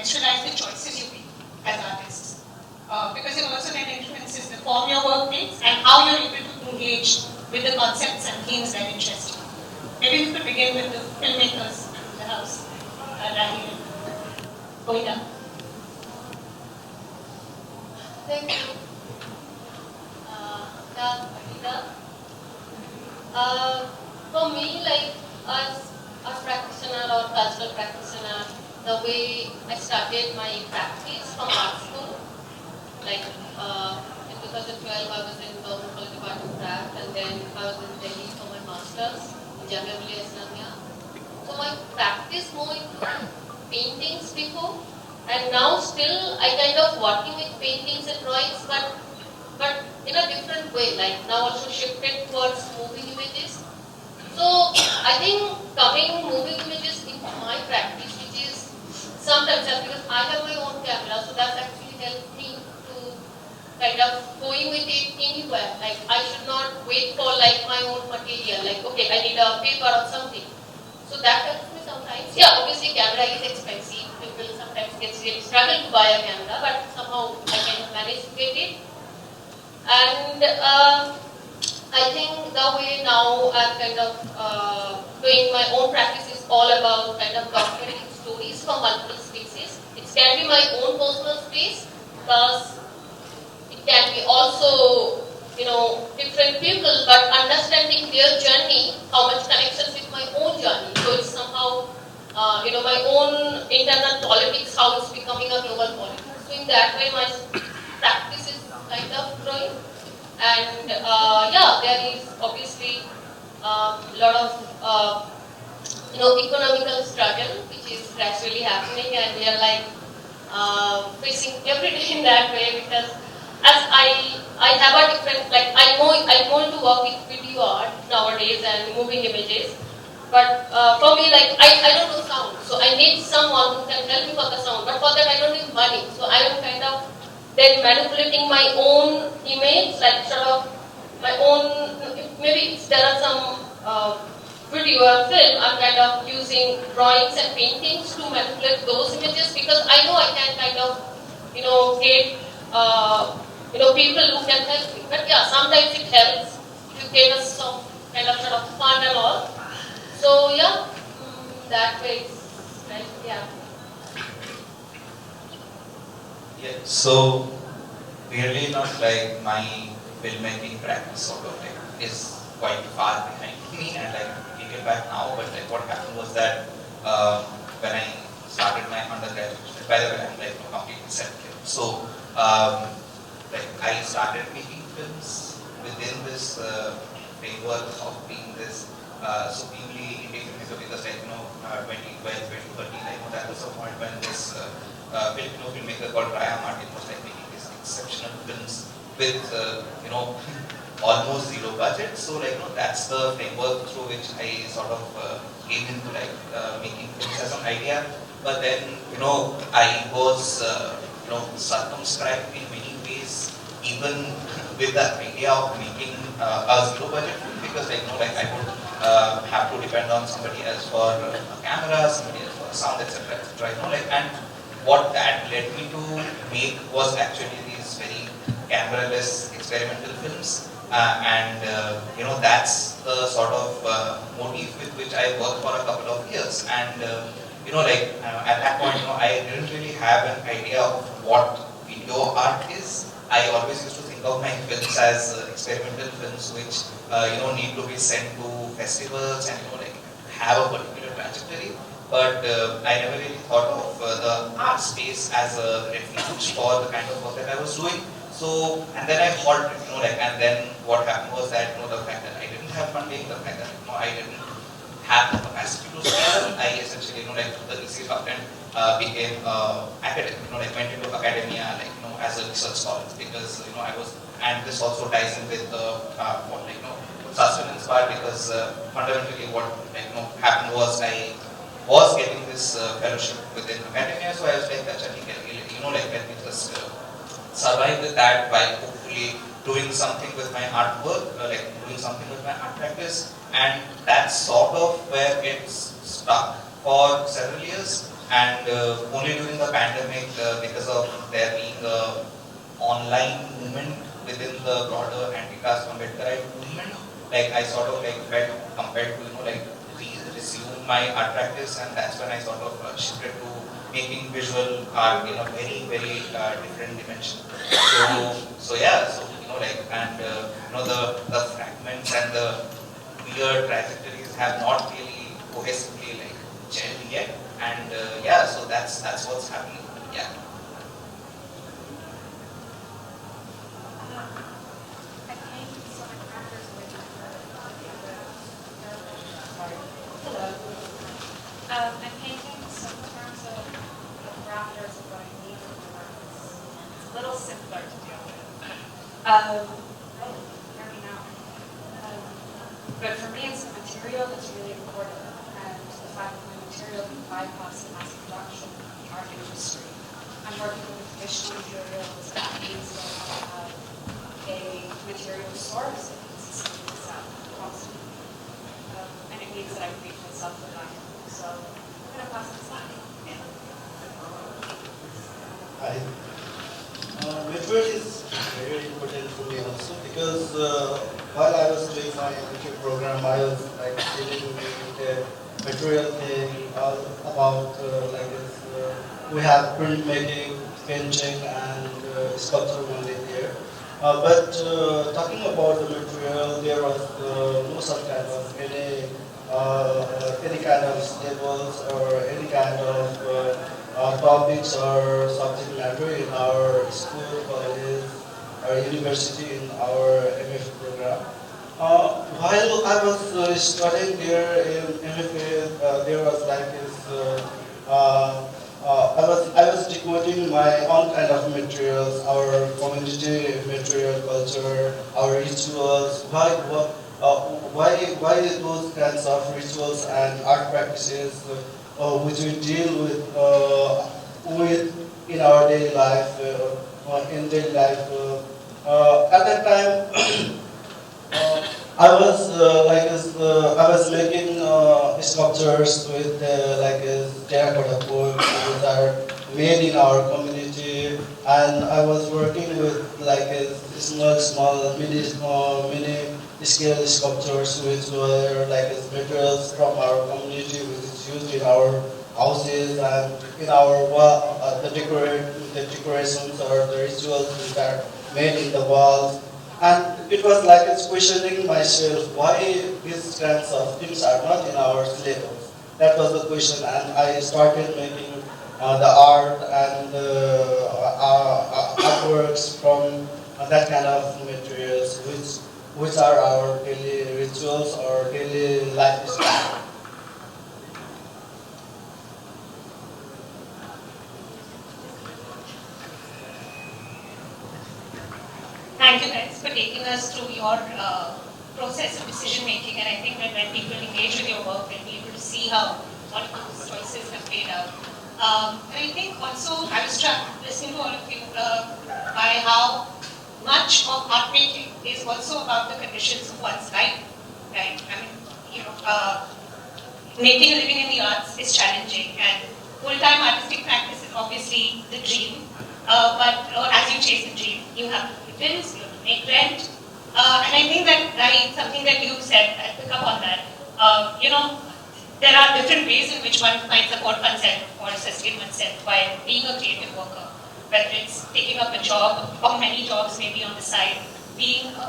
contextualize the choices you make as artists. Because it also then influences the form your work takes and how you're able to engage with the concepts and themes that interest you. Maybe we could begin with the filmmakers in the house, Rahee and Ohida. Thank you. Ohida. For me, like as a practitioner or cultural practitioner, the way I started my practice from art school, like in 2012 I was in Government College of Art and Craft, and then I was in Delhi for my masters in Jamia Millia Islamia. So my practice more into paintings before, and now still I kind of working with paintings and drawings, but in a different way, like now also shifted towards moving images. So I think coming moving images into my practice, which is sometimes because I have my own camera, so that's actually helped me to kind of going with it anywhere. Like I should not wait for like my own material, like okay, I need a paper or something. So that helps me sometimes. Yeah, obviously camera is expensive. People sometimes really struggle to buy a camera, but somehow I kind of manage to get it. And I think the way now I'm kind of doing my own practice is all about kind of documenting stories from multiple spaces. It can be my own personal space, because it can be also, different people, but understanding their journey, how much connections with my own journey. So it's somehow, my own internal politics, how it's becoming a global politics. So in that way, my practice is kind of growing. And there is obviously a lot of economical struggle which is gradually happening, and we are like facing every day in that way, because as I have a different, like I go into work with video art nowadays and moving images, but for me, like I don't know sound, so I need someone who can help me for the sound, but for that I don't need money, so I am kind of then manipulating my own image, like sort of my own, maybe there are some video or film, I'm kind of using drawings and paintings to manipulate those images, because I know I can kind of, get, people who can help me. But yeah, sometimes it helps to give us some kind of sort of fun and all. So yeah, that way it's right, yeah. Yeah, so really not like my filmmaking practice sort of like is quite far behind me, and like taken back now, but like what happened was that when I started my undergraduate, by the way I'm like completely self-care. So like I started making films within this framework of being this supremely indie filmmaker, because like 2012, 2013, like that was a point when this Filipino filmmaker called Rahee Punyashloka was like making these exceptional films with almost zero budget. So like that's the framework through which I sort of came into like making films as an idea. But then I was circumscribed in many ways, even with the idea of making a zero budget film, because like I would have to depend on somebody else for a camera, somebody else for sound, etc. And what that led me to make was actually these very camera-less experimental films, and that's the sort of motif with which I worked for a couple of years. And at that point, I didn't really have an idea of what video art is. I always used to think of my films as experimental films, which need to be sent to festivals and have a particular trajectory. But I never really thought of the art space as a refuge for the kind of work that I was doing. So, and then I halted, and then what happened was that, the fact that I didn't have funding, the fact that, I didn't have the capacity to scale, I essentially, took the easy route and became academic, went into academia, as a research scholar, because, I was, and this also ties in with the, sustenance part, because fundamentally what, happened was I was getting this fellowship within academia, so I was like, let me just survive with that by hopefully doing something with my artwork, doing something with my art practice, and that's sort of where it's stuck for several years. And only during the pandemic, because of there being a online movement within the broader anti-caste Ambedkarite movement, like I sort of like felt compelled to like resume my art practice, and that's when I sort of shifted to making visual art in a very different dimension. So yeah, so like, and the fragments and the weird trajectories have not really cohesively like gelled yet, and yeah, so that's what's happening. Yeah. I'm painting some terms of the parameters of what I need from the works. It's a little simpler to deal with. Hear me now. But for me, it's the material that's really important, and the fact that my material can bypass the mass production of the art industry. I'm working with traditional materials, that means that I have a material source that can sustain itself constantly. And it means that I can make myself reliant. So I'm going to pass this on. Hi. Material is very important for me also because while I was doing my MBA program, I was like dealing with the material thing about like this, we have printmaking, painting, and sculpture only there. But talking about the material, there was no such kind of any kind of tables or any kind of topics or subject matter in our school, colleges, or university in our MFA program. While I was studying there in MFA, there was like this. I was decoding my own kind of materials, our community material culture, our rituals. Why those kinds of rituals and art practices which we deal with in our daily life, in daily life. At that time, I was making sculptures with terracotta pots that are made in our community, and I was working with like a small mini scale sculptures which were like materials from our community which is used in our houses and in our wall, the decorations or the rituals that are made in the walls. And it was like it's questioning myself why these kinds of things are not in our syllabus. That was the question, and I started making the art and artworks from that kind of materials, which are our daily rituals or daily lifestyle. Thank you guys for taking us through your process of decision making, and I think that when people engage with your work, they'll be able to see how all of those choices have played out. And I think also I was listening to all of you by how much of art making is also about the conditions of one's life, right? I mean, making a living in the arts is challenging, and full-time artistic practice is obviously the dream. But as you chase the dream, you have to pay bills, you have to make rent. And I think that something that you said, I pick up on that. There are different ways in which one might support oneself or sustain oneself while being a creative worker. Whether it's taking up a job or many jobs maybe on the side,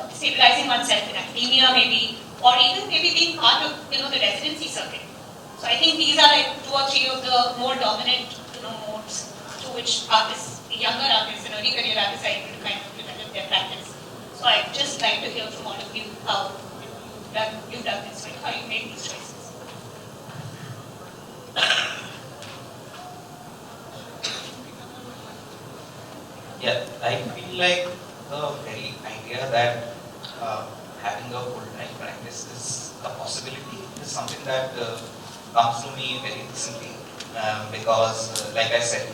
stabilizing oneself in academia maybe, or even maybe being part of the residency circuit. So I think these are like 2 or 3 of the more dominant modes through which artists, younger artists and early career artists are able to kind of develop their practice. So I'd just like to hear from all of you how you've done this, right? How you made these choices. Yeah, I feel like the very idea that having a full-time practice is a possibility is something that comes to me very recently because, like I said,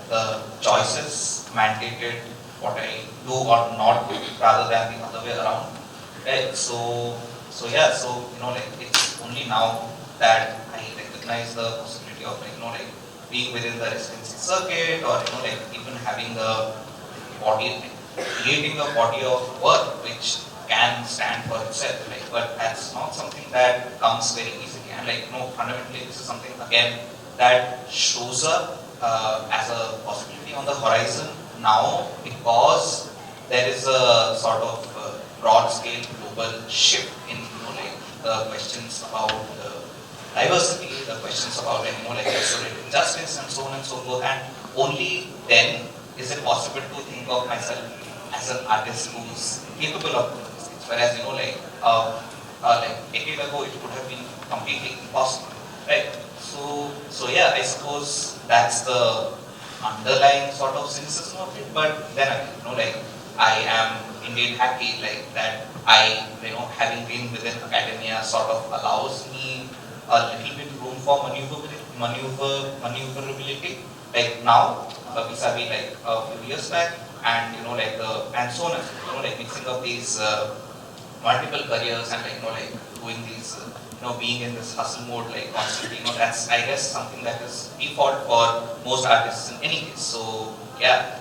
the choices mandated what I do or not do rather than the other way around. Right? So it's only now that I recognize the possibility of being within the residency circuit, or like even having a body, creating a body of work which can stand for itself. Like, but that's not something that comes very easily. And like, fundamentally, this is something again that shows up as a possibility on the horizon now, because there is a sort of broad-scale global shift in like the questions about diversity, the questions about like restorative justice, and so on and so forth. And only then is it possible to think of myself as an artist who's capable of doing these things. Whereas like a decade ago, it would have been completely impossible, right? So yeah, I suppose that's the underlying sort of cynicism of it. But then again, like I am indeed happy like that I, having been within academia sort of allows me a little bit room for maneuverability. Like now, vis-a-vis like a few years back, and like and so on, like mixing up these multiple careers, and like doing these being in this hustle mode like constantly, that's I guess something that is default for most artists in any case. So yeah.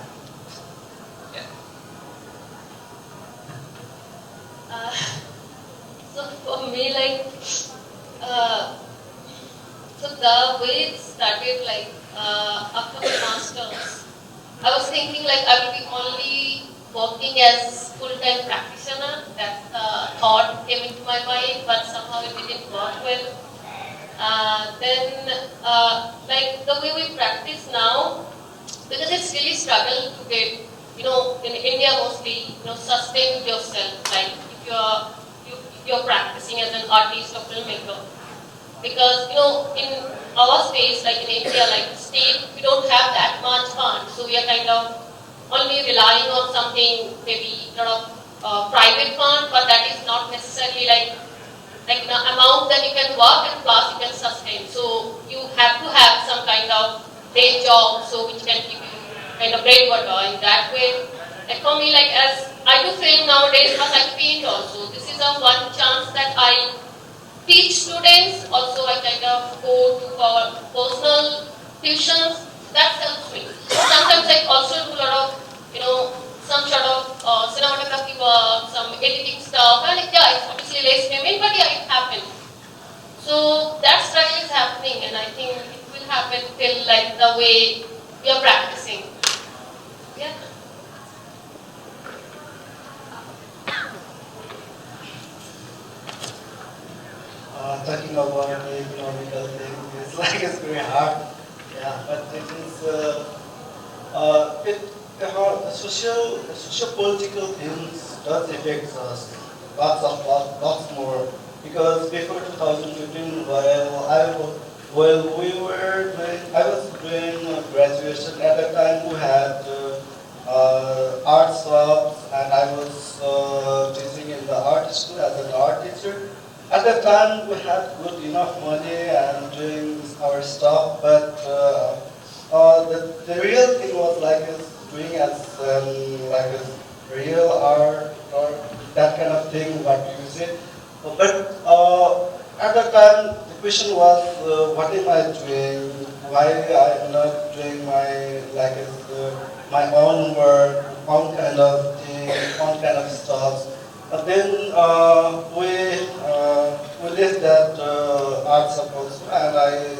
So for me, like, so the way it started, like, after the masters, I was thinking like I will be only working as full-time practitioner. That thought came into my mind, but somehow it didn't work well. Then, like the way we practice now, because it's really struggle to get, in India mostly, sustain yourself. Like if you're practicing as an artist or filmmaker, because in our space, like in India, like state, we don't have that much fund, so we are kind of only relying on something, maybe a lot of private fund, but that is not necessarily like the amount that you can work and plus you can sustain. So you have to have some kind of day job, so which can give you kind of bread butter in that way. Like for me, like as I do film nowadays, plus I paint also. This is a one chance that I teach students. Also, I kind of go to our personal tuitions. That helps me. Sometimes I also do a lot of, some sort of cinematography work, some editing stuff. And yeah, it's obviously less payment, but yeah, it happens. So that struggle is happening, and I think it will happen till like the way we are practicing. Yeah. Talking about the economical thing is like it's very hard. Yeah, but it is social political things does affect us lots more, because before 2015, I was doing graduation. At that time we had art clubs, and I was teaching in the art school as an art teacher. At that time, we had good enough money and doing our stuff, but the real thing was like doing as like a real art or that kind of thing, what you say. But at that time, the question was, what am I doing? Why I'm not doing my my own work, own kind of thing, own kind of stuff? But then we left that art shop also, and I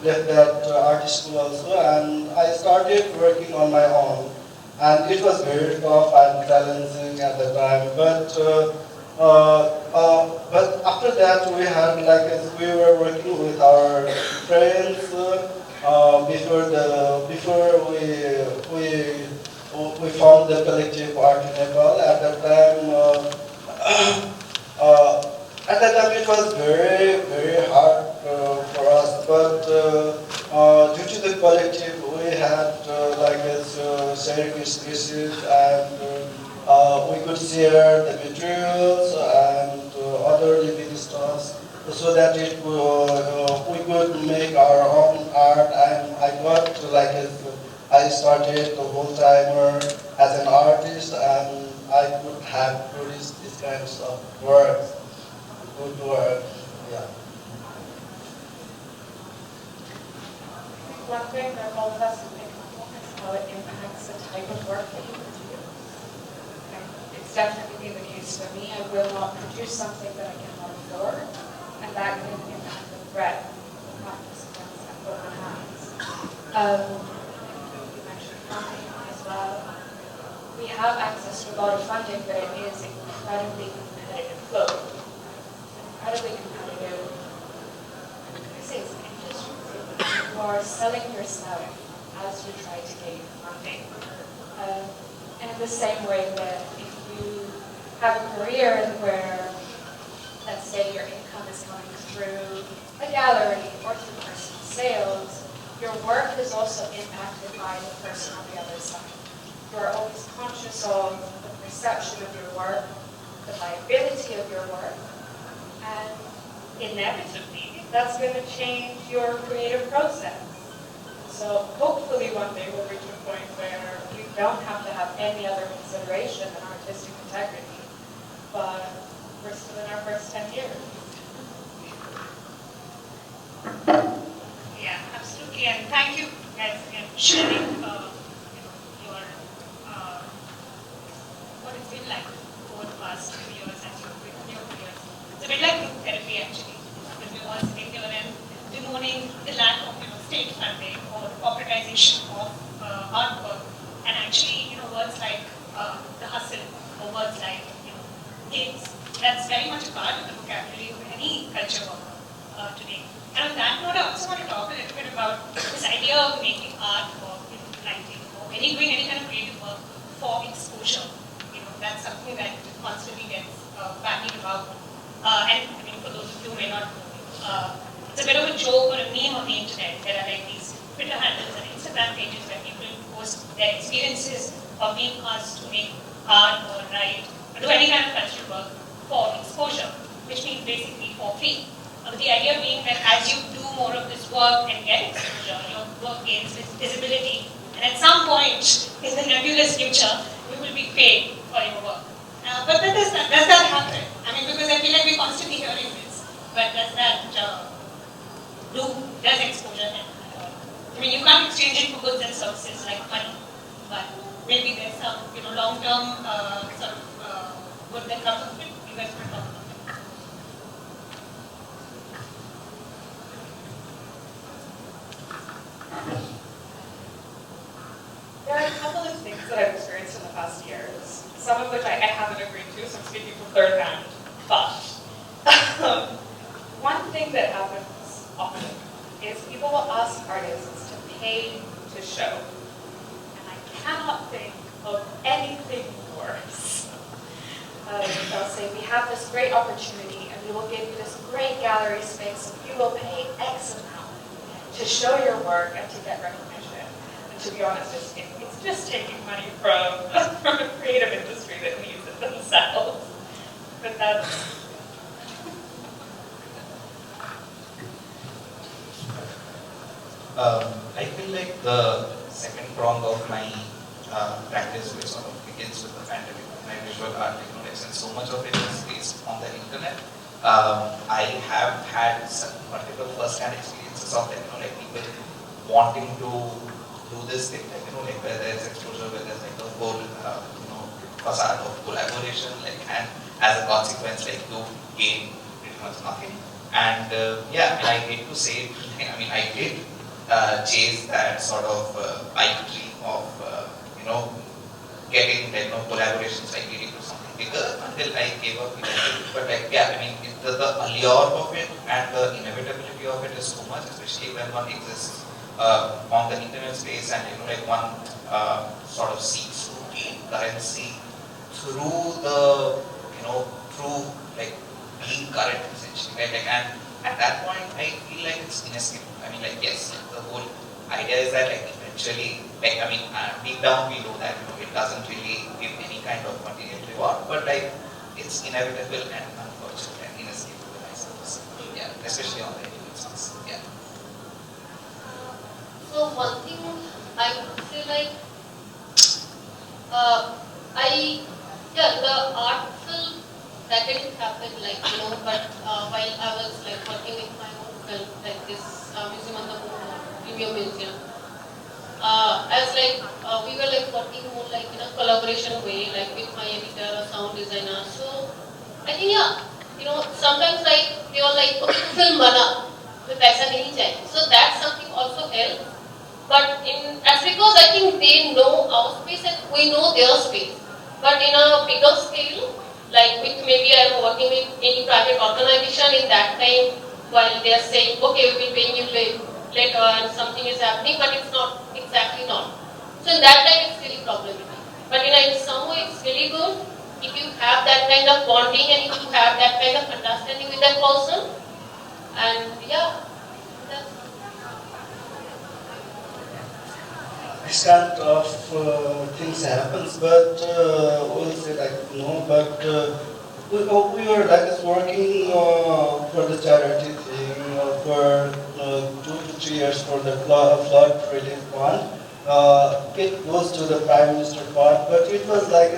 left that art school also, and I started working on my own. And it was very tough and challenging at the time. But after that, we had we were working with our friends before we found the collective art in Nepal. At that time it was very, very hard for us, but due to the collective, we had sharing spaces, and we could share the materials and other living stuff, so that we could make our own art. And I started the whole timer as an artist, and I could have produced this kind of work, good work, yeah. one thing that all of us can pick up on is how it impacts the type of work that you can do. Okay. It's definitely been the case for me. I will not produce something that I cannot afford, and that can impact the breadth of participants I put on hands. You mentioned funding as well. We have access to a lot of funding, but it is incredibly competitive flow. Incredibly competitive. This is industry. You are selling yourself as you try to gain funding. And in the same way that if you have a career where, let's say, your income is coming through a gallery or through personal sales, your work is also impacted by the person on the other side. You are always conscious of the perception of your work, the viability of your work, and inevitably, that's going to change your creative process. So hopefully one day we'll reach a point where we don't have to have any other consideration than artistic integrity, but we're still in our first 10 years. Yeah, absolutely, and thank you guys again for sharing what it's been like over the past few years as you've been in your careers. It's a bit like group therapy actually, because we're all sitting here and bemoaning the lack of state funding or corporatization of artwork, and actually words like the hustle or words like gigs. That's very much a part of the vocabulary of any culture work today. And on that note, I also want to talk a little bit about this idea of making art or writing or doing any kind of creative work for exposure. That's something that constantly gets bandied about. And I mean, for those of you who may not know, it's a bit of a joke or a meme on the internet. There are like these Twitter handles and Instagram pages where people post their experiences of being asked to make art or write or do any kind of cultural work for exposure, which means basically for free. The idea being that as you do more of this work and get exposure, your work gains visibility, and at some point in the nebulous future, you will be paid for your work. But does that happen? I mean, because I feel like we're constantly hearing this, but does that does exposure happen at all? I mean, you can't exchange it for goods and services like money, but maybe there's some long-term sort of good that comes with it. You guys want to talk about it? There are a couple of things that I've experienced in the past years, some of which I haven't agreed to, so I'm speaking from third hand. But one thing that happens often is people will ask artists to pay to show. And I cannot think of anything worse. They'll say, we have this great opportunity and we will give you this great gallery space and you will pay X amount to show your work and to get recognition. And to be honest, it's just taking money from a creative industry that needs it themselves. But that's... I feel like the second prong of my practice, which sort of begins with the pandemic, my visual art, since so much of it is based on the internet, I have had some multiple first-hand experiences of people wanting to do this thing, where there's exposure, where there's a whole, facade of collaboration, and as a consequence, you gain pretty much nothing. And I hate to say it, I did chase that sort of pipe dream of, getting collaborations, leading to something bigger until I gave up eventually. But the allure of it and the inevitability of it is too much, especially when one exists on the internet space and one sort of seeks to gain currency through the through being current essentially, right? And at that point I feel like it's inescapable. Yes, the whole idea is that eventually, deep down we know that it doesn't really give any kind of material reward, but it's inevitable and unfortunate and inescapable, I suppose. Yeah, especially on the individual space. Yeah. So one thing I would say the art film that didn't happen but while I was working with my own film this Museum on the Moon, you mentioned. As like we were like working more like in a collaboration way, like with my editor or sound designer. So I think yeah, sometimes like they were like okay, film bana, तो पैसा नहीं चाहिए. So that's something also helps. But as because I think they know our space and we know their space. But in a bigger scale, like with maybe I'm working with any private organization in that time, while they are saying, okay, we will pay you later and something is happening, but it's not exactly not. So in that time, it's really problematic. But in some way, it's really good if you have that kind of bonding and if you have that kind of understanding with that person. And yeah, that's this kind of things happens, but we'll say like no, but we were like working for the charity thing for 2 to 3 years for the flood relief fund. It goes to the Prime Minister fund, but it was like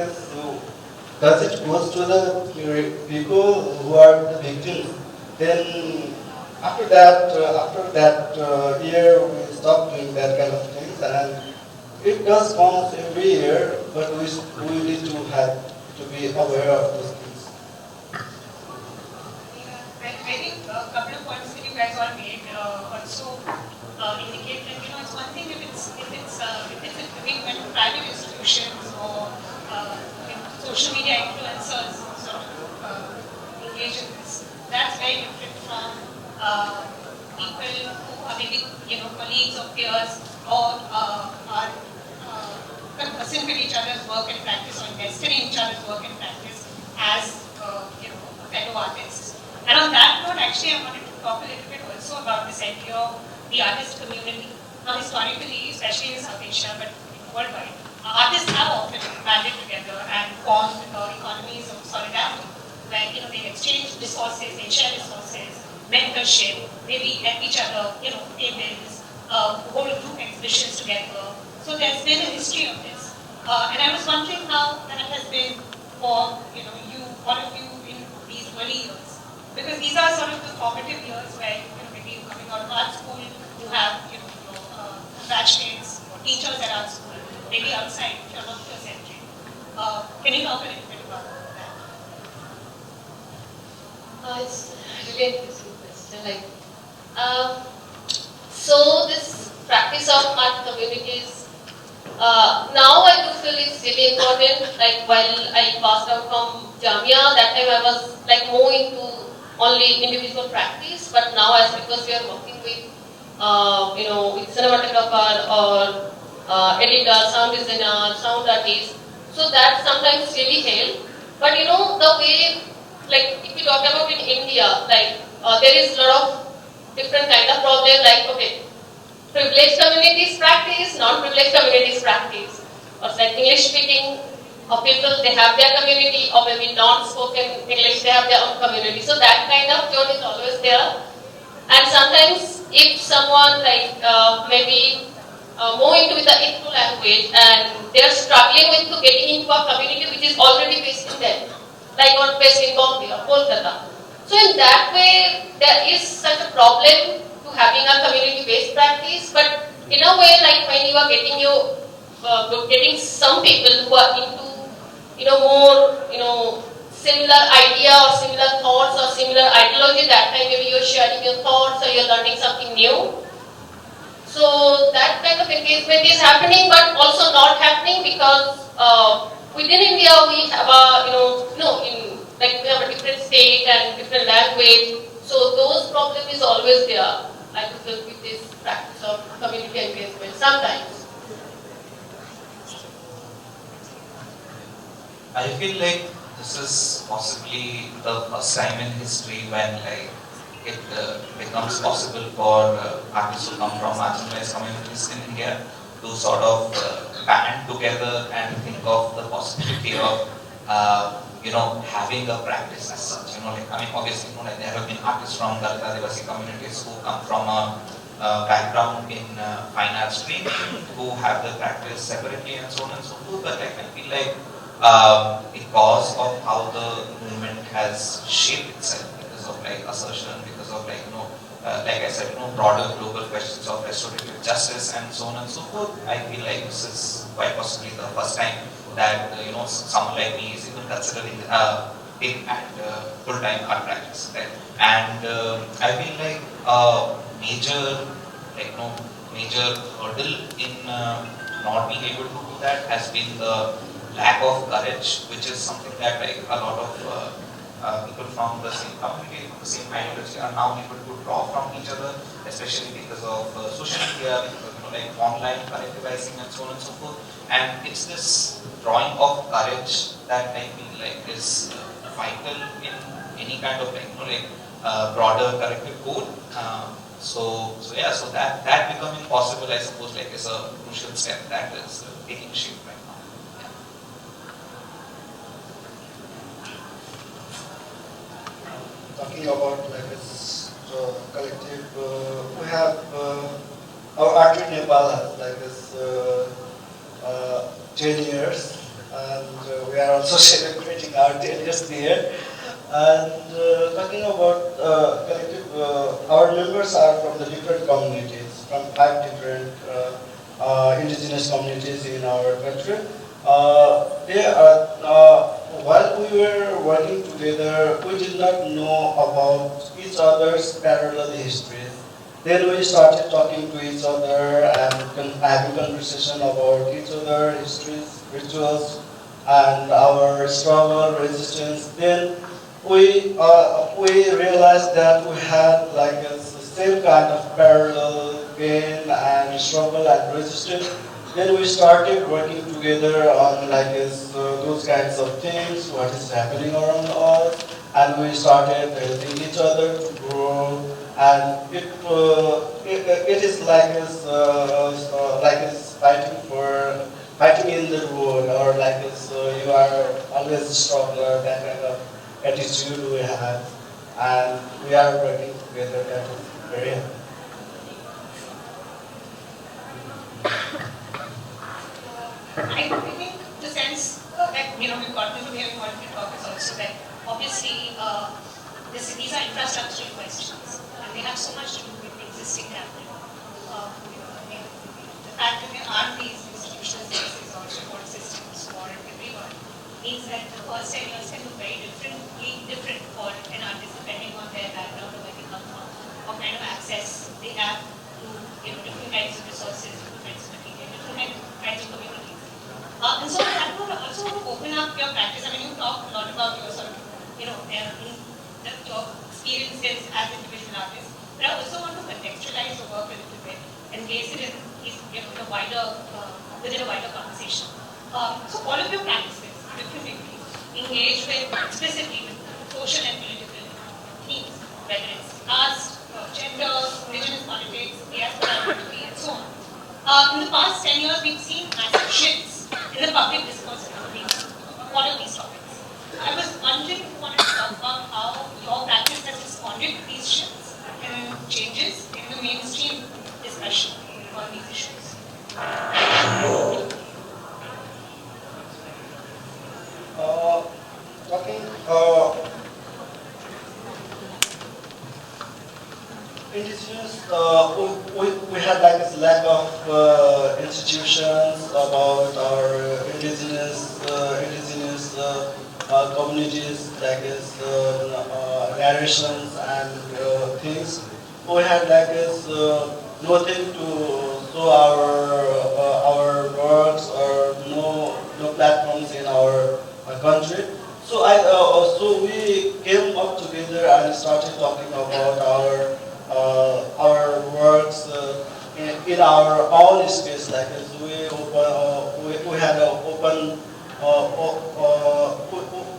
does it goes to the people who are the victims? Then after that year, we stopped doing that kind of things, and it does come every year, but we need to have to be aware of those things. I think a couple of points that you guys all made also indicate that it's one thing if it's when private institutions or social media influencers sort of engage in this. That's very different from people who are maybe colleagues or peers or are conversant with each other's work and practice or invested in each other's work and practice as fellow artists. And on that note, actually, I wanted to talk a little bit also about this idea of the artist community. Now, historically, especially in South Asia, but worldwide, artists have often banded together and formed economies of solidarity, where they exchange resources, they share resources, mentorship, maybe help each other, pay bills, hold group exhibitions together. So there's been a history of this, and I was wondering how that has been for all of you in these early years, because these are sort of the formative years where maybe you're coming out of art school, you have batchmates or teachers at art school, maybe outside if you're not centric. Can you talk a little bit about that? It's really interesting question. So this practice of art communities. Now I do feel it's really important. Like while I passed out from Jamia, that time I was like more into only individual practice. But now because we are working with, with cinematographer or editor, sound designer, sound artist, so that sometimes really help. But the way, like if you talk about in India, there is a lot of different kind of problem. Like okay, privileged communities practice, non-privileged communities practice. Or like English speaking people, they have their community, or maybe non-spoken English, they have their own community. So that kind of tone is always there. And sometimes if someone maybe more into the Hindu language and they're struggling with getting into a community which is already based in them, like or based in Bombay or Kolkata. So in that way, there is such a problem having a community-based practice, but in a way, like when you are getting some people who are into, more, similar idea or similar thoughts or similar ideology, that time maybe you're sharing your thoughts or you're learning something new. So that kind of engagement is happening, but also not happening because within India we have we have a different state and different language, so those problems is always there. I feel with this practice of community engagement sometimes. I feel like this is possibly the first time in history when it becomes possible for artists who come from marginalized communities in India to sort of band together and think of the possibility of having a practice as such. Obviously, there have been artists from Dalit Adivasi communities who come from a background in fine arts training, who have the practice separately and so on and so forth. But I feel like because of how the movement has shaped itself, because of assertion, because of like I said, broader global questions of restorative justice and so on and so forth, I feel like this is quite possibly the first time that someone like me is even considering it at full-time art practice, right? And I feel like major major hurdle in not being able to do that has been the lack of courage, which is something that like a lot of people from the same community, from the same ideology are now able to draw from each other, especially because of social media, like online collectivizing and so on and so forth. And it's this drawing of courage that I feel like is vital in any kind of broader collective goal. So that becoming possible, I suppose, like is a crucial step that is taking shape right now. Talking about like this collective, we have our art in Nepal has like this 10 years, and we are also celebrating our 10 years here. And talking about collective, our members are from the different communities, from 5 different indigenous communities in our country. They are, while we were working together, we did not know about each other's parallel histories. Then we started talking to each other and having conversation about each other's histories, rituals, and our struggle, resistance. Then we realized that we had like the same kind of parallel pain and struggle and resistance. Then we started working together on like those kinds of things, what is happening around us, and we started helping each other to grow. And it is like fighting in the road, or like you are always stronger, that kind of attitude we have, and we are working together. That is very happy. I think the sense that we've gotten to hearing what we talk is also that obviously these are infrastructural questions, and they have so much to do with existing capital. The fact that there aren't these institutional spaces or support systems for everyone means that the first 10 years can look very different for an artist depending on their background or where they come from, what kind of access they have to different kinds of resources, different kinds of material, different kinds of communities. And so I would also want to open up your practice. I mean, you talked a lot about your sort of, your experiences as individual artists, but I also want to contextualize your work a little bit and place it in the wider, within a wider conversation. So all of your practices, different degrees, engage with explicitly with social and political themes, whether it's caste, gender, indigenous politics, diaspora identity, and so on. In the past 10 years, we've seen massive shifts in the public discourse of all of these topics. I was wondering if you wanted to talk about how your practice has responded to these shifts and changes in the mainstream discussion on these issues. Indigenous, we had like this lack of institutions about our indigenous communities, like narrations and things. We had like nothing to show our works, or no platforms in our country. So so we came up together and started talking about our works in our own space. Like we had an open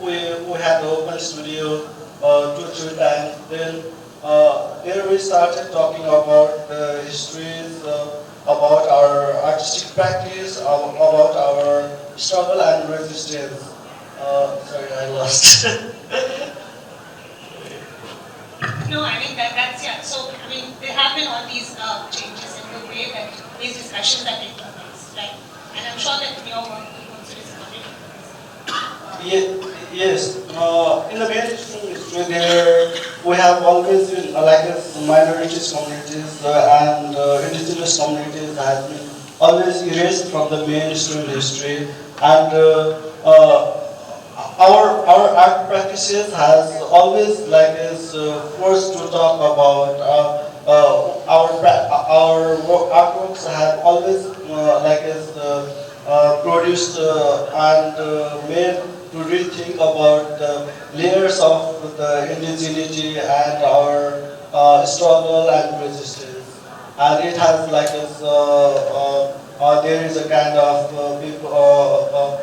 we had an open studio 2-3 times. Then there we started talking about the histories, about our artistic practice, about our struggle and resistance. Sorry, I lost. No, I mean that's yeah. So I mean there have been all these changes in the way that these discussions are taking place, right? And I'm sure that in your work you also responded to this. Yes. In the mainstream history, there we have always been like minorities communities and indigenous indigenous communities has been always erased from the mainstream history, and our art practices has always is forced to talk about our artworks have always produced and made to rethink about the layers of the indigeneity and our struggle and resistance. And it has there is a kind of people,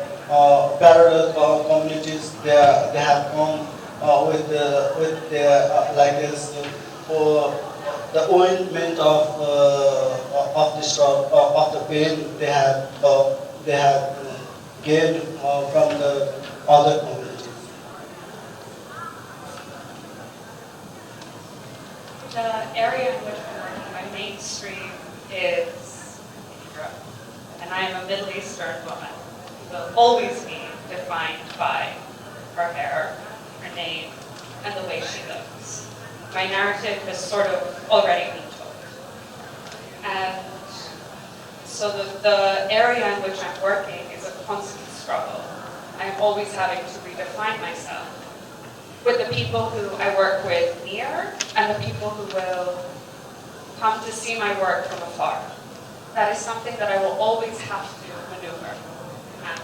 parallel communities. They have come with their for the ointment of the struggle of the pain they have gained from the other communities. The area in which I'm working, my mainstream is Europe, and I am a Middle Eastern woman who will always be defined by her hair, her name, and the way she looks. My narrative has sort of already been told. And so the area in which I'm working is a constant struggle. I am always having to redefine myself with the people who I work with near and the people who will come to see my work from afar. That is something that I will always have to maneuver. And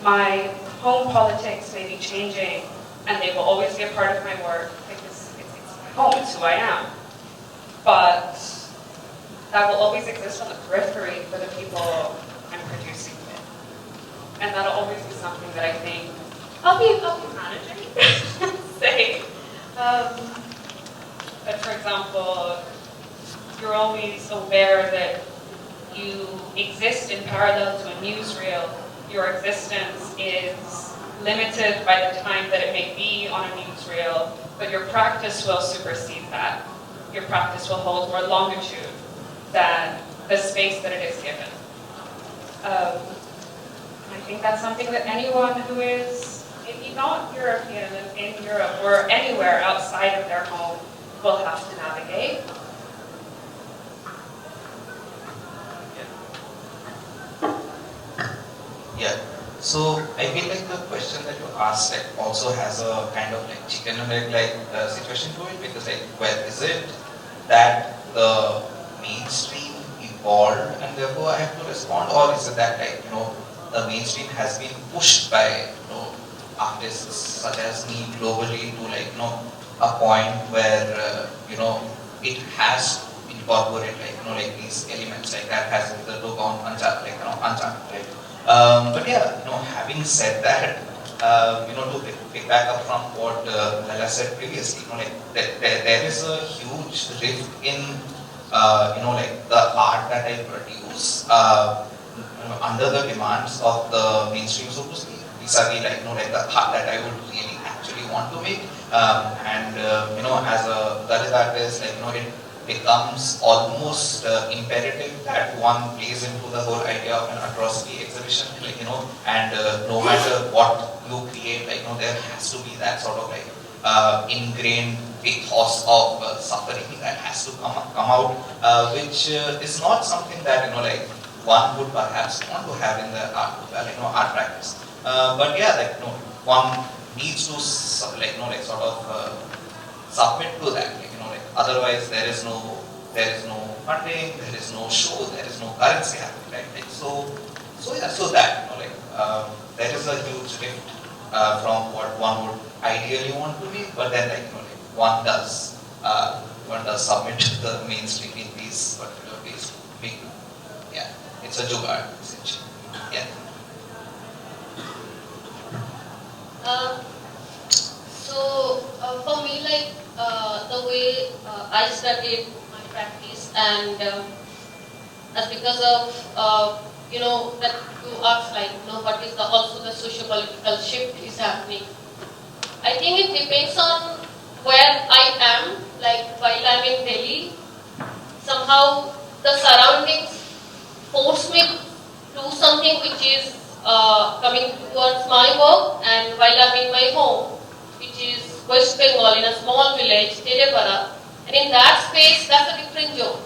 my home politics may be changing, and they will always be a part of my work because it's my home, it's who I am. But that will always exist on the periphery for the people I'm producing with. And that'll always be something that I think I'll be managing. Say. But for example, you're always aware that you exist in parallel to a newsreel. Your existence is limited by the time that it may be on a newsreel, but your practice will supersede that. Your practice will hold more longitude than the space that it is given. I think that's something that anyone who is maybe not European and in Europe or anywhere outside of their home will have to navigate. Yeah. So I feel like the question that you asked also has a kind of chicken and egg situation to it, because well, is it that the mainstream evolved and therefore I have to respond, or is it that the mainstream has been pushed by artists such as me globally to a point where it has incorporated these elements that has the logo on unchapped, right? But yeah, having said that, to pick back up from what Laila said previously, there is a huge rift in the art that I produce under the demands of the mainstream, so to speak, vis-a-vis the art that I would really actually want to make. As a Dalit artist, it becomes almost imperative that one plays into the whole idea of an atrocity exhibition, and no matter what you create, there has to be that sort of ingrained ethos of suffering that has to come out, which is not something that one would perhaps want to have in the art practice. But yeah, one needs to submit to that. Otherwise, there is no funding, there is no show, there is no currency happening, right? So that there is a huge rift from what one would ideally want to be, but then one does submit to the mainstream in these particular ways. Yeah, it's a jugaad essentially. Yeah. For me, the way I studied my practice, and that's because of that you asked what is also the socio-political shift is happening. I think it depends on where I am. While I'm in Delhi, somehow the surroundings force me to do something which is coming towards my work, and while I'm in my home, which is West Bengal, in a small village, Terepara, and in that space, that's a different zone.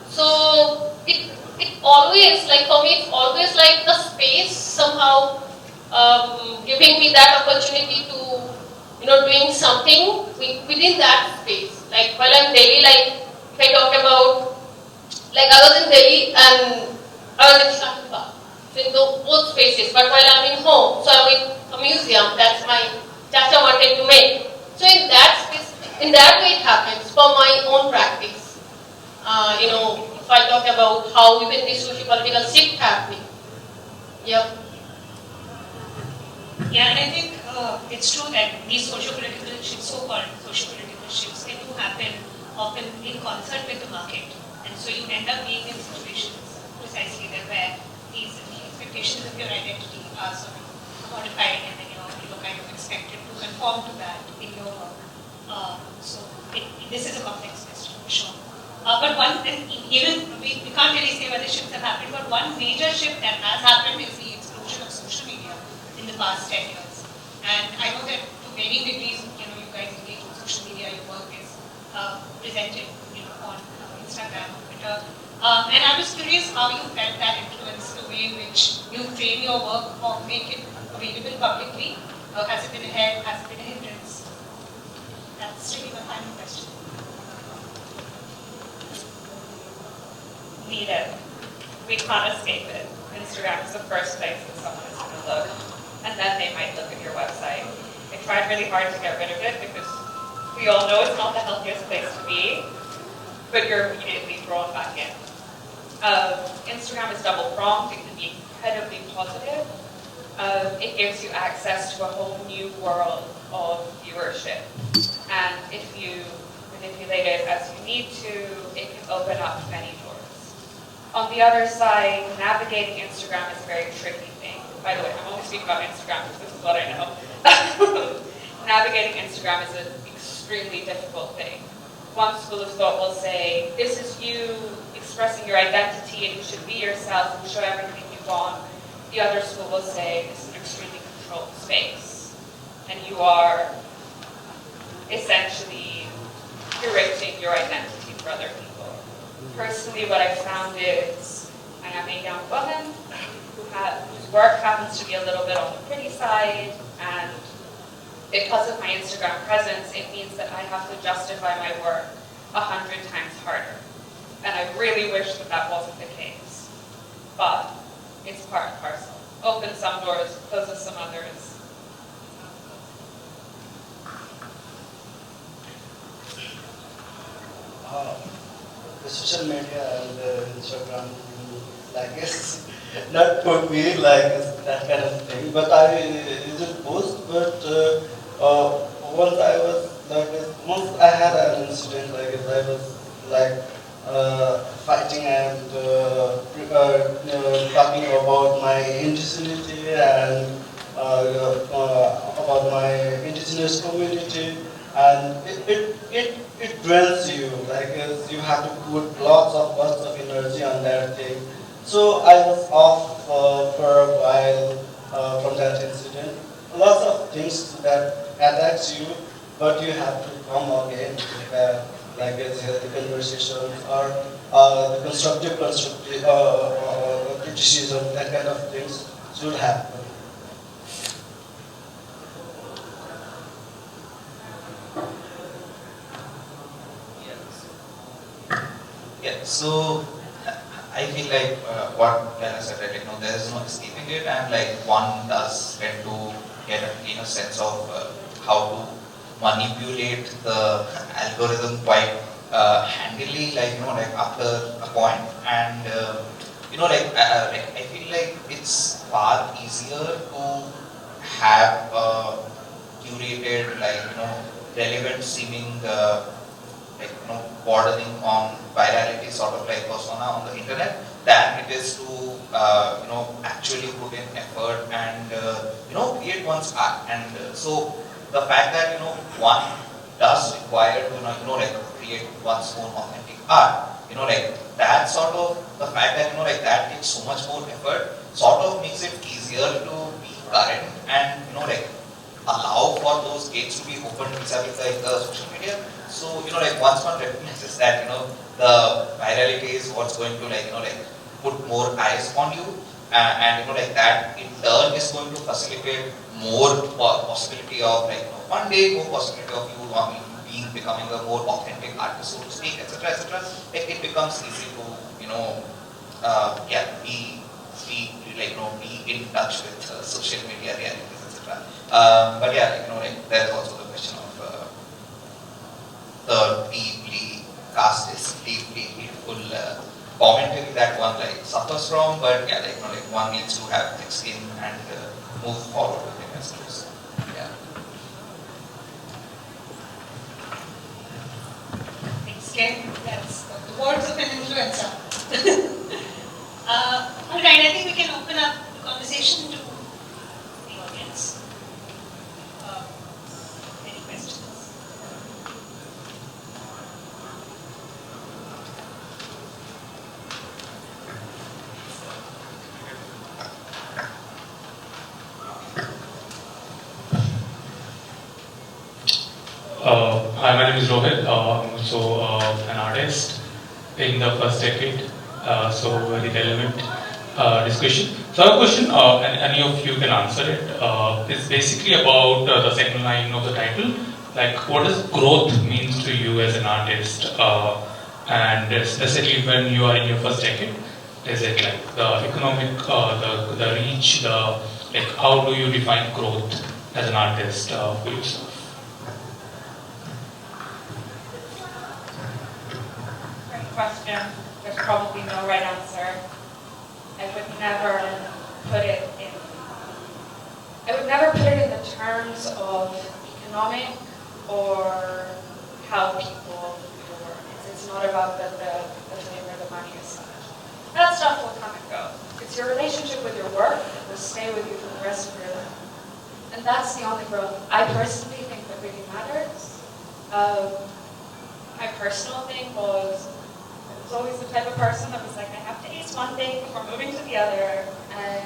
So it always, like for me, it's always like the space somehow giving me that opportunity to, doing something within that space. Like while I'm in Delhi, like if I talk about, like I was in Delhi and I was in Shahba, so in both spaces. But while I'm in home, so I'm in a museum. That's I wanted to make. So in that space, in that way, it happens for my own practice. If I talk about how even this socio-political shift happening. Yep. Yeah, and I think it's true that these socio-political shifts, so-called socio-political shifts, they do happen often in concert with the market. And so you end up being in situations precisely there where the expectations of your identity are sort of modified and then you're kind of expected to conform to that in your work. This is a complex question for sure. But even we can't really say whether shifts have happened, but one major shift that has happened is the explosion of social media in the past 10 years. And I know that to varying degrees, you guys engage with social media, your work is presented, on Instagram or Twitter. And I was curious how you felt that influence the way in which you frame your work or make it available publicly. Has it been a help? Has it been a hindrance? That's really my final question. Need it. We can't escape it. Instagram is the first place that someone is going to look, and then they might look at your website. I tried really hard to get rid of it because we all know it's not the healthiest place to be, but you're immediately thrown back in. Instagram is double-pronged. It can be incredibly positive. It gives you access to a whole new world of viewership, and if you manipulate it as you need to, it can open up many doors. On the other side, navigating Instagram is a very tricky thing. By the way, I'm only speaking about Instagram because this is what I know. Navigating Instagram is an extremely difficult thing. One school of thought will say, this is you expressing your identity and you should be yourself and show everything you want. The other school will say, this is an extremely controlled space and you are essentially curating your identity for other people. Personally, what I found is I am a young woman whose work happens to be a little bit on the pretty side, and because of my Instagram presence, it means that I have to justify my work 100 times harder. And I really wish that that wasn't the case. But it's part and parcel. Opens some doors, closes some others. The social media and Instagram, like it's not for me, like it's that kind of thing. But I use it both. But once I was once I had an incident, like I was like fighting and talking about my indigeneity and about my indigenous community, and it drains you, like you have to put lots of energy on that thing. So I was off for a while from that incident. Lots of things that attacks you, but you have to come again, like it's healthy conversations or the constructive criticism, that kind of things should happen. Yeah, so I feel like what Laila said, right, there is no escaping it, and like one does tend to get a sense of how to manipulate the algorithm quite handily, like like after a point, and I feel like it's far easier to have curated, relevant seeming. Bordering on virality sort of like persona on the internet than it is to actually put in effort and create one's art. And so the fact that one does require to create one's own authentic art, that sort of the fact that that takes so much more effort sort of makes it easier to be current and allow for those gates to be opened vis-a-vis the social media. So, like once one recognizes that, the virality is what's going to put more eyes on you, and like that in turn is going to facilitate more possibility of funding, more possibility of you becoming a more authentic artist, so to speak, etc., etc. Like it becomes easy to be in touch with social media realities, etc. But yeah, there's also the question of the deeply casteist, deeply hateful commentary that one suffers from. But yeah, one needs to have thick skin and move forward with it, I suppose. Yeah. Thanks, Ken. That's the words of an influencer. Alright, I think we can open up the conversation to the audience. Any questions? Hi, my name is Rohit. I'm also an artist in the first decade, so very relevant discussion. So I have a question, and any of you can answer it. It's basically about the second line of the title. Like, what does growth means to you as an artist? And especially when you are in your first decade, is it like the economic, the reach, how do you define growth as an artist for yourself? Question. There's probably no right answer. I would never put it in the terms of economic or how people work. It's not about the fame or the money as such. That stuff will come and go. It's your relationship with your work that will stay with you for the rest of your life. And that's the only growth I personally think that really matters. My personal thing was always the type of person that was like, I have to ace one thing before moving to the other, and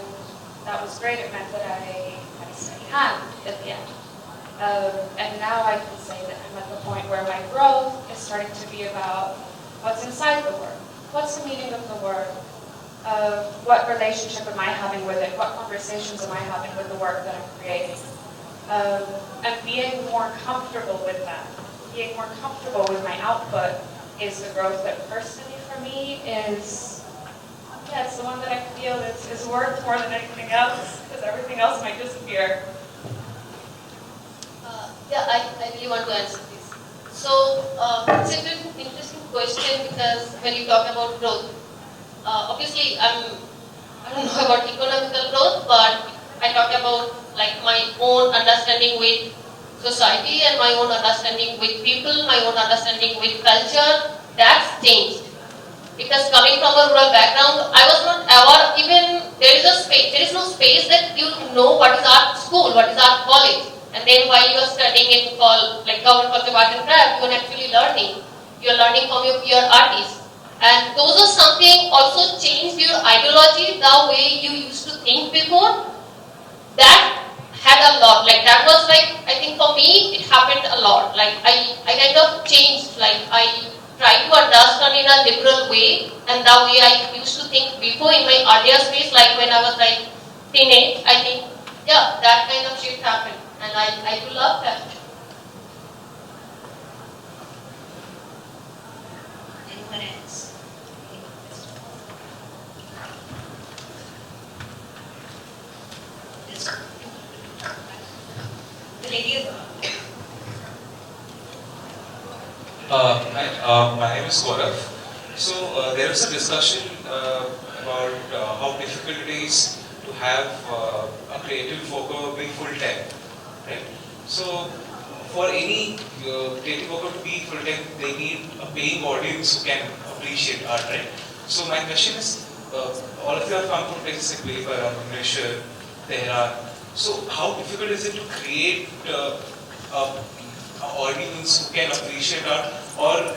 that was great. It meant that I had a steady hand at the end. And now I can say that I'm at the point where my growth is starting to be about what's inside the work, what's the meaning of the work, what relationship am I having with it, what conversations am I having with the work that I'm creating, and being more comfortable with that, being more comfortable with my output is the growth that personally for me is, it's the one that I feel is worth more than anything else, because everything else might disappear. I really want to answer this. So, it's a very interesting question because when you talk about growth, obviously I don't know about economical growth, but I talk about my own understanding with society and my own understanding with people, my own understanding with culture. That's changed. Because coming from a rural background, I was not aware, even there is no space that you know what is art school, what is art college. And then while you are studying in government college of art and craft, you are actually learning. You are learning from your peer artists. And those are something also changed your ideology, the way you used to think before. That had a lot. That was I think for me, it happened a lot. I kind of changed, I try to understand in a liberal way, and the way I used to think before in my earlier space, when I was teenage, I think, yeah, that kind of shift happened, and I do love that. Anyone else? The lady is Hi, my name is Gaurav. So there was a discussion about how difficult it is to have a creative worker be full-time, right? So for any creative worker to be full-time, they need a paying audience who can appreciate art, right? So my question is, all of you have come from places like Bhilwara, Bhubaneswar, Tehran. So how difficult is it to create audience who can appreciate art, or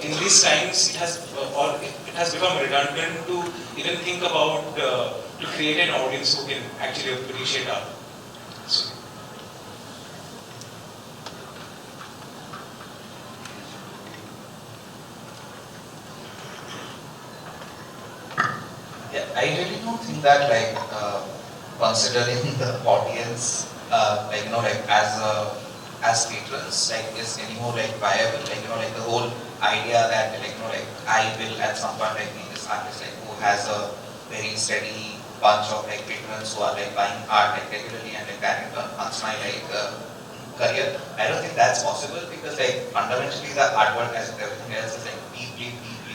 in these times it has become redundant to even think about to create an audience who can actually appreciate art. So. Yeah, I really don't think that like considering the audience, like as patrons, like is anymore like viable. Like the whole idea that like I will at some point like be this artist like who has a very steady bunch of like patrons who are like buying art like regularly and like that in turn funds my like career. I don't think that's possible because like fundamentally the artwork as with everything else is like deeply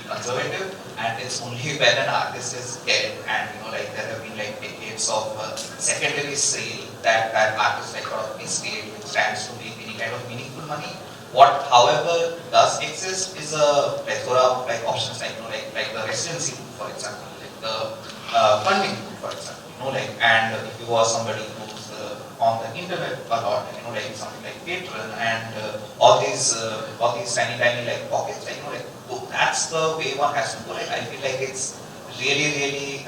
conservative, and it's only when an artist is dead and like there have been like decades of secondary sale that artist like sort of estate stands to make any kind of meaningful money. What however does exist is a plethora of like options like like the residency for example, like the funding for example, and if you are somebody who's on the internet a lot, like something like Patreon and all these tiny like pockets, like that's the way one has to go. Like I feel like it's really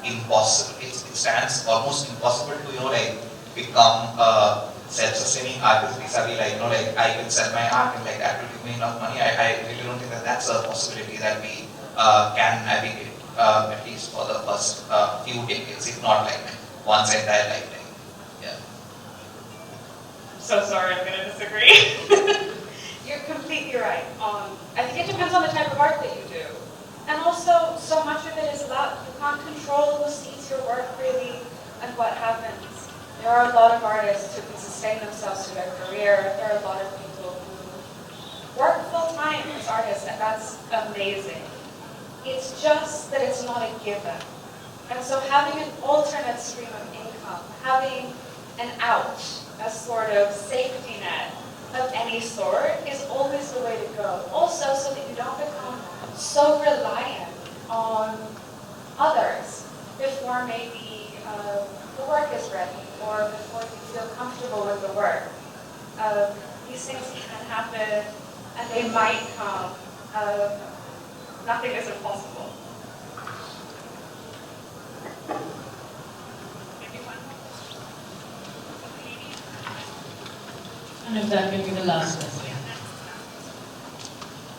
impossible. It stands almost impossible to like become a self-sustaining artist vis-a-vis like like I will sell my art and like that will give me enough money. I really don't think that that's a possibility that we can navigate at least for the first few decades, if not like one's entire lifetime. So sorry, I'm going to disagree. You're completely right. I think it depends on the type of art that you do. And also, so much of it is luck. You can't control who sees your work really and what happens. There are a lot of artists who can sustain themselves through their career. There are a lot of people who work full-time as artists, and that's amazing. It's just that it's not a given. And so having an alternate stream of income, having an out, a sort of safety net of any sort is always the way to go. Also, so that you don't become so reliant on others before maybe the work is ready or before you feel comfortable with the work. These things can happen and they might come. Nothing is impossible. And if that will be the last question.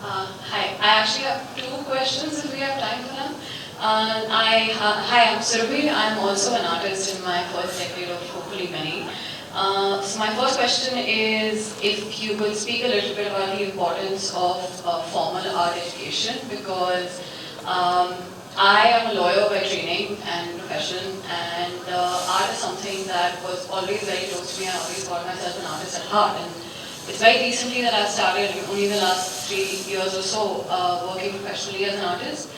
Hi, I actually have two questions if we have time for them. Hi, I'm Surabhi. I'm also an artist in my first decade of hopefully many. So my first question is if you could speak a little bit about the importance of formal art education, because I am a lawyer by training and profession, and art is something that was always very close to me. I always called myself an artist at heart, and it's very recently that I've started, only the last 3 years or so, working professionally as an artist.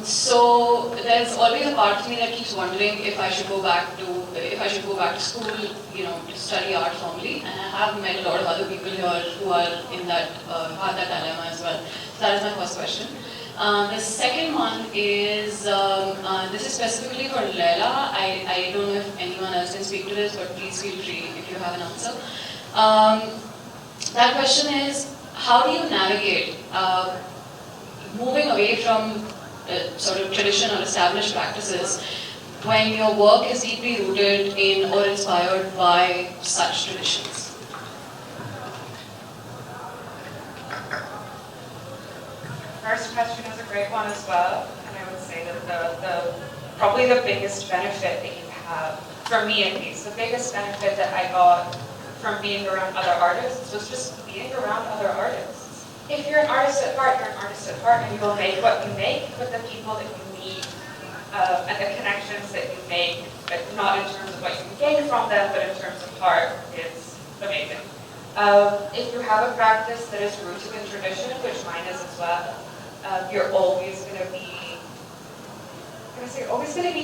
So there's always a part of me that keeps wondering if I should go back to school, to study art formally. And I have met a lot of other people here who are in that who have that dilemma as well. So that is my first question. The second one is, this is specifically for Laila. I don't know if anyone else can speak to this, but please feel free if you have an answer. That question is, how do you navigate moving away from sort of traditional or established practices when your work is deeply rooted in or inspired by such traditions? First question is a great one as well, and I would say that probably the biggest benefit that you have, for me at least, the biggest benefit that I got from being around other artists was just being around other artists. If you're an artist at heart, you're an artist at heart, and you will make what you make with the people that you meet and the connections that you make, but not in terms of what you can gain from them, but in terms of heart, is amazing. If you have a practice that is rooted in tradition, which mine is as well, you're always going to be,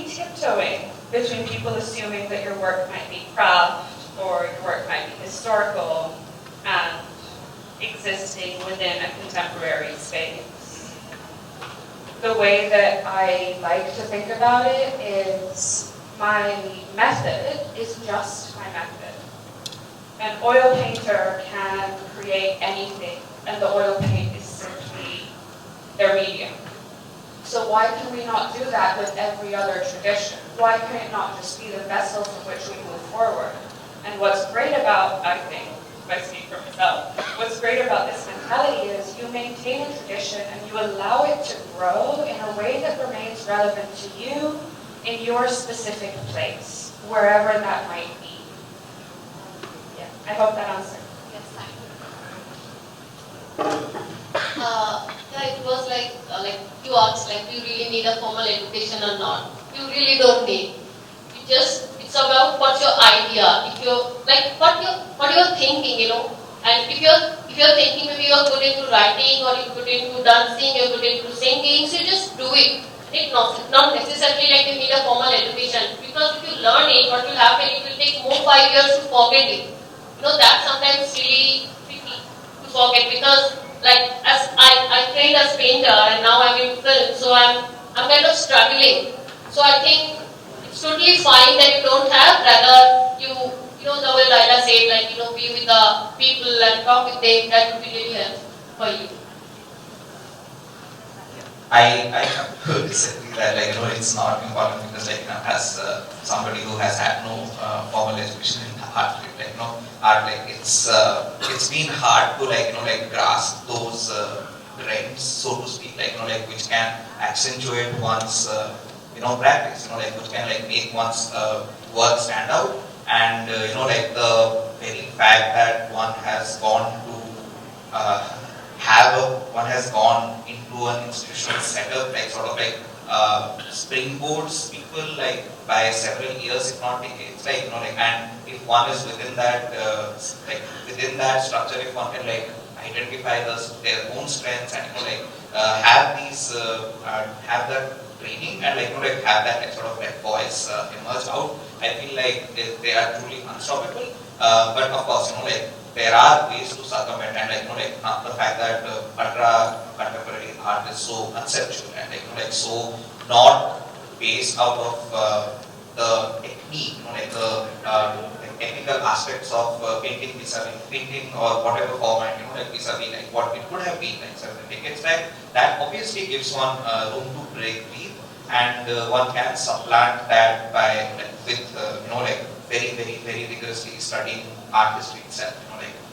tiptoeing between people assuming that your work might be craft or your work might be historical and existing within a contemporary space. The way that I like to think about it is my method is just my method. An oil painter can create anything, and the oil paint is simply their medium. So why can we not do that with every other tradition? Why can it not just be the vessel from which we move forward? And what's great about, I think, if I speak for myself, what's great about this mentality is you maintain a tradition and you allow it to grow in a way that remains is relevant to you in your specific place, wherever that might be. Yeah, I hope that answered. Yes, thank you. Yeah, it was like you asked, like, do you really need a formal education or not? You really don't need. It's about what's your idea. If you're like what you're thinking, and if you're thinking maybe you're good into writing or you're good into dancing, you're good into singing, so just do it. It's not necessarily like you need a formal education, because if you learn it, what will happen? It will take more 5 years to forget it. That's sometimes really tricky to forget, because like as I trained as painter and now I'm in film, so I'm kind of struggling. So I think it's totally fine that you don't have, rather the way Laila said, like, be with the people and talk with them, that would be really helpful for you. I have to disagree that, like, it's not important, because, like, as somebody who has had no formal education in art, like, art, like, it's been hard to, like, grasp those trends, so to speak, like, which can accentuate one's, practice, which can, like, make one's work stand out. And, like, the very fact that one has gone to one has gone into an institutional setup, like, sort of like springboards people, like, by several years, if not decades, like, and if one is within that, within that structure, if one can, like, identify their own strengths and, have these, have that training and, like, have that, like, sort of, like, voice emerge out, I feel like they are truly unstoppable. But of course, like, there are ways to circumvent, and, like, the fact that ultra contemporary art is so conceptual and, like, so not based out of the technique, like the technical aspects of painting vis-a-vis painting or whatever format, like vis-a-vis like what it could have been like several decades back. That obviously gives one room to breathe, and one can supplant that by with like very rigorously studying art history itself,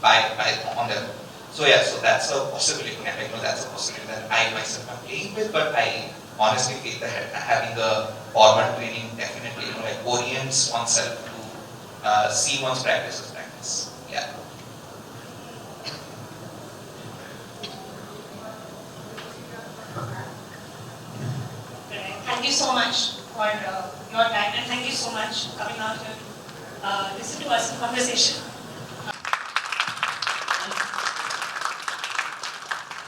by on their own. So yeah, so that's a possibility, and that's a possibility that I myself am playing with. But I honestly feel that having the formal training definitely, like, orients oneself to see one's practice as practice. Yeah. Thank you so much for your time, and thank you so much for coming out here to listen to us in conversation.